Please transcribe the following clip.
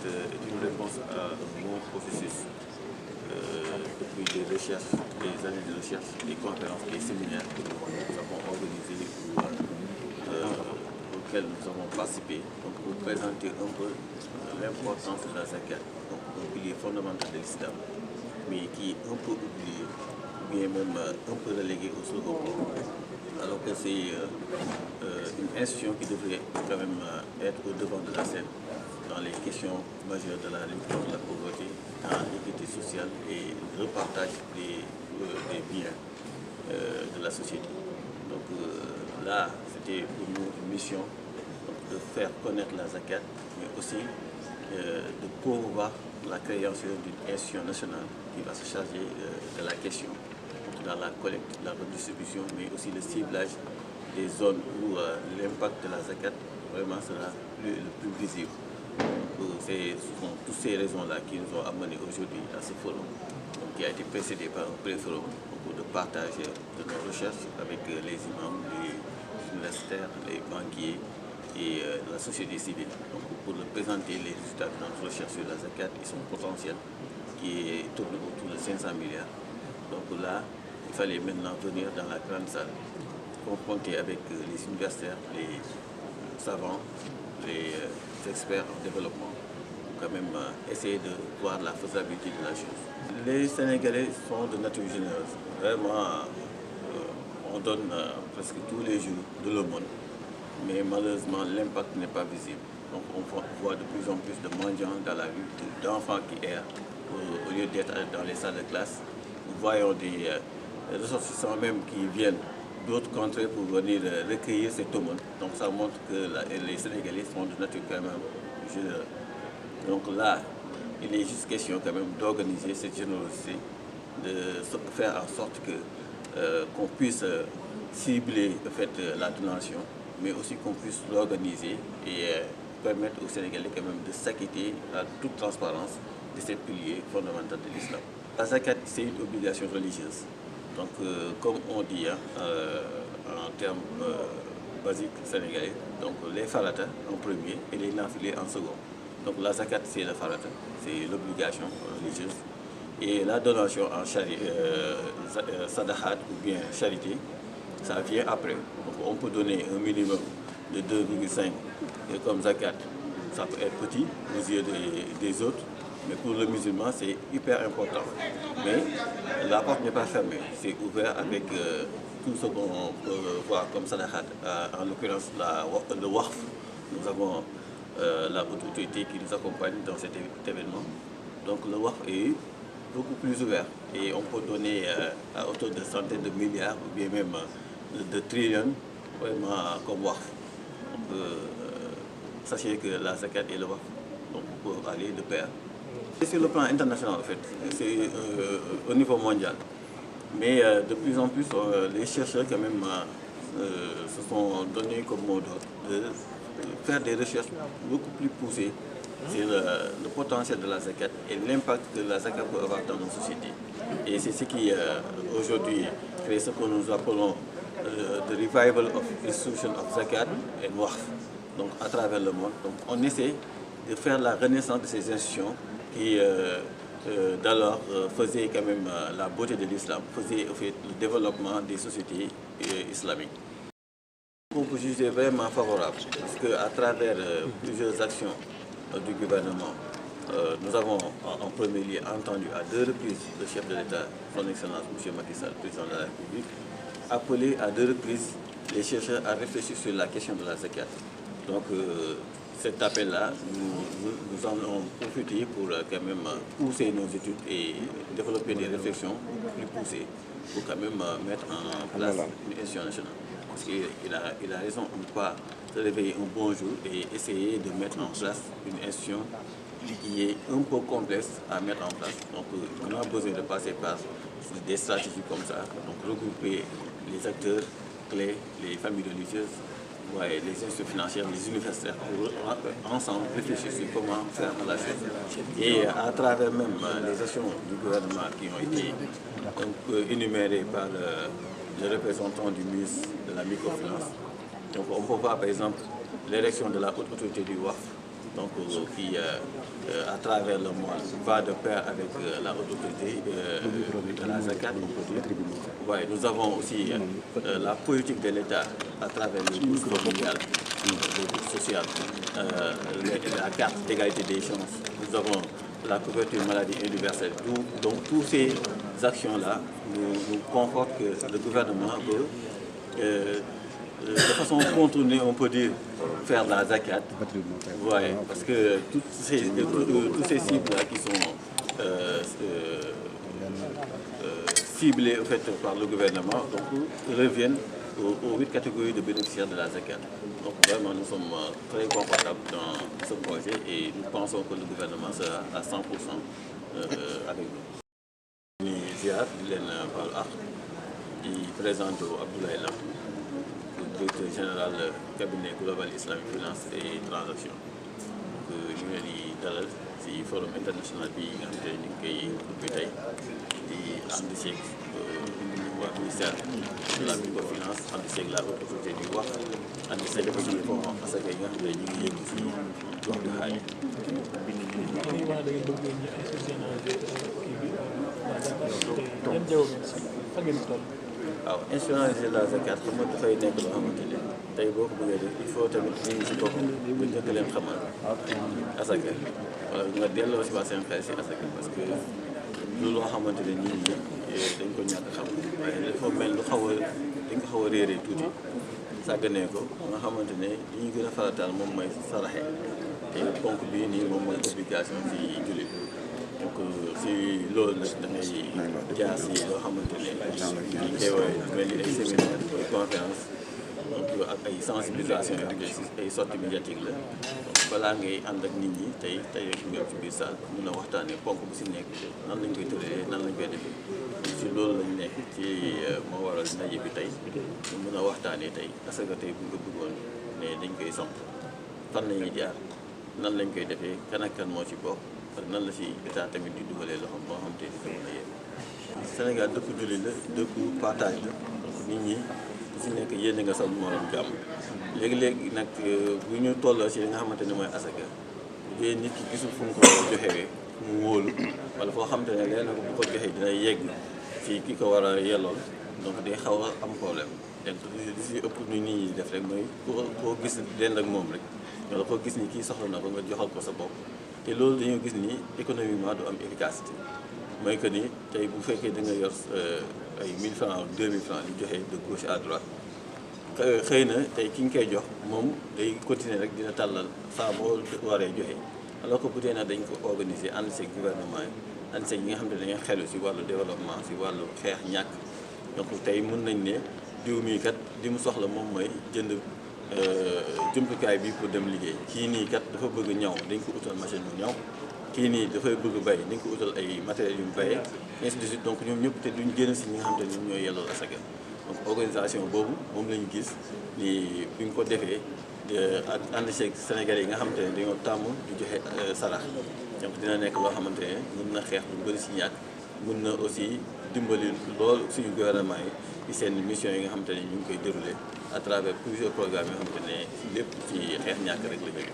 est une réponse à un long processus depuis des recherches, des années de recherche, des conférences, des séminaires que nous avons organisés auxquels nous avons participé pour présenter un peu l'importance de la zakat, donc un pilier fondamental de l'islam, mais qui est un peu oublié, ou bien même un peu relégué au second plan, alors que c'est une institution qui devrait quand même être au devant de la scène dans les questions majeures de la lutte contre la pauvreté, dans l'équité sociale et le repartage des biens de la société. Donc là, c'était pour nous une mission de faire connaître la zakat, mais aussi de promouvoir la création d'une institution nationale qui va se charger de la question dans la collecte, la redistribution, mais aussi le ciblage des zones où l'impact de la zakat vraiment sera le plus visible. Ce sont toutes ces raisons-là qui nous ont amenés aujourd'hui à ce forum, qui a été précédé par un pré-forum de partage de nos recherches avec les imams, les universitaires, les banquiers et la société civile. Donc, pour présenter les résultats de notre recherche sur la zakat et son potentiel qui tourne autour de 500 milliards. Donc là, il fallait maintenant venir dans la grande salle, confronter avec les universitaires, les savants, les experts en développement, pour quand même essayer de voir la faisabilité de la chose. Les Sénégalais sont de nature généreuse. Vraiment, on donne presque tous les jours de l'aumône, mais malheureusement l'impact n'est pas visible. Donc on voit de plus en plus de mendiants dans la rue, d'enfants qui errent au lieu d'être dans les salles de classe. Nous voyons des ressortissants même qui viennent d'autres contrées pour venir recueillir cette aumône. Donc ça montre que les Sénégalais sont de nature quand même généreux. Donc là, il est juste question quand même d'organiser cette générosité, de faire en sorte qu'on puisse cibler en fait, la donation, mais aussi qu'on puisse l'organiser et permettre aux Sénégalais quand même de s'acquitter à toute transparence de ces piliers fondamentaux de l'islam. La zakat, c'est une obligation religieuse. Donc, comme on dit en termes basiques sénégalais, donc les farata en premier et les nafilés en second. Donc la zakat, c'est le farata, c'est l'obligation religieuse. Et la donation en sadahat ou bien charité, ça vient après. Donc on peut donner un minimum de 2,5 et comme zakat, ça peut être petit aux yeux des autres. Mais pour le musulman, c'est hyper important. Mais la porte n'est pas fermée. C'est ouvert avec tout ce qu'on peut voir comme sadahat. En l'occurrence, le waqf. Nous avons la haute autorité qui nous accompagne dans cet événement. Donc le waqf est beaucoup plus ouvert. Et on peut donner à hauteur de centaines de milliards ou bien même de trillions vraiment comme waqf. Sachez que la zakat et le waqf peuvent aller de pair. Sur le plan international, en fait, c'est au niveau mondial. Mais de plus en plus, les chercheurs quand même se sont donnés comme mot de faire des recherches beaucoup plus poussées sur le potentiel de la zakat et l'impact que la zakat peut avoir dans nos sociétés. Et c'est ce qui aujourd'hui crée ce que nous appelons the revival of institution of zakat and waqf. Donc à travers le monde, donc, on essaie de faire la renaissance de ces institutions qui d'alors faisait quand même la beauté de l'islam, faisait en fait, le développement des sociétés islamiques. On peut juger vraiment favorable, parce qu'à travers plusieurs actions du gouvernement, nous avons en premier lieu entendu à 2 reprises le chef de l'État, son Excellence M. Macky Sall, président de la République, appeler à 2 reprises les chercheurs à réfléchir sur la question de la zakat. Donc, cet appel-là, nous en avons profité pour quand même pousser nos études et développer des réflexions plus poussées pour quand même mettre en place une institution nationale. Parce qu'il a raison, on ne peut pas se réveiller un bon jour et essayer de mettre en place une institution qui est un peu complexe à mettre en place. Donc on a besoin de passer par des stratégies comme ça, donc regrouper les acteurs clés, les familles religieuses, ouais, les institutions financières, les universitaires, pour ensemble réfléchir sur comment faire la chose. Et à travers même les actions du gouvernement qui ont été énumérées par le représentant du ministre de la microfinance. Donc on peut voir par exemple l'élection de la haute autorité du waqf, donc qui à travers le monde va de pair avec la haute autorité de la zakat. Ouais, nous avons aussi la politique de l'État à travers le bourse familiale, le bourse social, la carte d'égalité des chances. Nous avons la couverture maladie universelle. Donc, toutes ces actions-là nous confortent que le gouvernement veut, de façon contournée, on peut dire, faire de la zakat. Ouais, parce que toutes ces cibles-là qui sont ciblées en fait, par le gouvernement reviennent aux 8 catégories de bénéficiaires de la zakat. Donc vraiment, nous sommes très confortables dans ce projet et nous pensons que le gouvernement sera à 100% avec nous. Nous ziar di leen baal àq di présenté Abdoulaye Lam, directeur général cabinet global islamique finance et transaction. ñu ngi leen di dalal ci forum international bi nga xam te ñu ngi koy ubbi tey di ànd ceeg waa ministère de la microfinance ànd ceeg la haute autorité du wax ànd ceeg aussi fonds asaka yi nga xam ne ñu ngi yëngu ci wax du xaaj. waaw institutionnaliser la zakat xam nga dafay nekk loo xamante ne tey boo ko bëggee def il faut tamit nit ñi si boppam bu njëkk leen xamal asaka wala nga delloo si waa seen xel si asaka parce que lu loo xamante ne nit ñi dañ ko ñàkk xam waaye dafa mel lu xaw a dañ ko xaw a réeree tuuti sàgganee ko nga xamante ne li ñu gën a farataal moom mooy saraxe te ponk bii nii moom mooy obligation si jullit. donc si loolu nag da ngay jaar si loo xamante ne ñu koy woowee mel ni ay séminaire ay conférence donc ak ay sensibilisation yoo xam ne ay sorties médiatiques la donc balaa ngay ànd ak nit ñi tey rek ñëw ci biir salle mun a waxtaanee ponk bu si nekk nan lañ koy tëralee nan lañ koy defee si loolu lañ nekk ci moo waral ndaje bi tey ñu mun a waxtaanee tey parce que tey bu nga bëggoon ne dañ koy samp fan la ñuy jaar nan lañ koy defee kan ak kan moo ci bokk. parce que nan la si état tamit di dugalee loxo boo xam te ni ko mën a yéen Sénégal dëkku julli la dëkku partage la donc nit ñi ku si nekk yéen nga sa morom jàmm léegi-léegi nag bu ñu tolloo si li nga xamante ne mooy asaka bu nit ki gisul fu mu ko joxewee mu wóolu wala foo xamante ne leen na ko bu ko joxee dina yegg ci ki ko war a yellool donc day xaw a am problème donc li si ëpp nu nit ñi def rek mooy koo gis leen ak moom rek wala koo gis ni kii soxla na ko nga joxal ko sa bopp te loolu dañoo gis ni économiquement du am efficacité mooy que ni tey bu fekkee da nga yor ay 1000 francs 2000 francs di joxe de gauche à droite xëy na tey ki nga koy jox moom day continuer rek dina tàllal saa boo waree joxe alors que bu dee nag dañ ko organiser ànd seeg gouvernement yi ànd seeg ñi nga xam ne dañuy xelu si wàllu développement si wàllu xeex ñàkk donc tey mën nañ ne diw mii kat li mu soxla moom mooy jënd jumtukaay bi pour dem liggéey kii nii kat dafa bëgg ñaw dañ ko utal machine bu ñaw kii nii dafay bëgg bay dañ ko utal ay matériels yu mu bayee ainsi de suite donc ñoom ñëpp te duñ génn si ñi nga xam te ne ñoom ñooy yellool asaka donc organisation boobu moom la ñu gis ni bu ñu ko defee ak ànd ceeg Sénégalais yi nga xamante ne dañoo tàmm di joxe sarax donc dina nekk loo xamante ne mën na xeex lu bëri si ñàkk mën na aussi dimbali lool suñu gouvernement yi ci seen mission yi nga xamante ne ñu ngi koy déroulé à travers plusieurs programmes yoo xamante ne lépp ci xeex ñàkk rek la ñu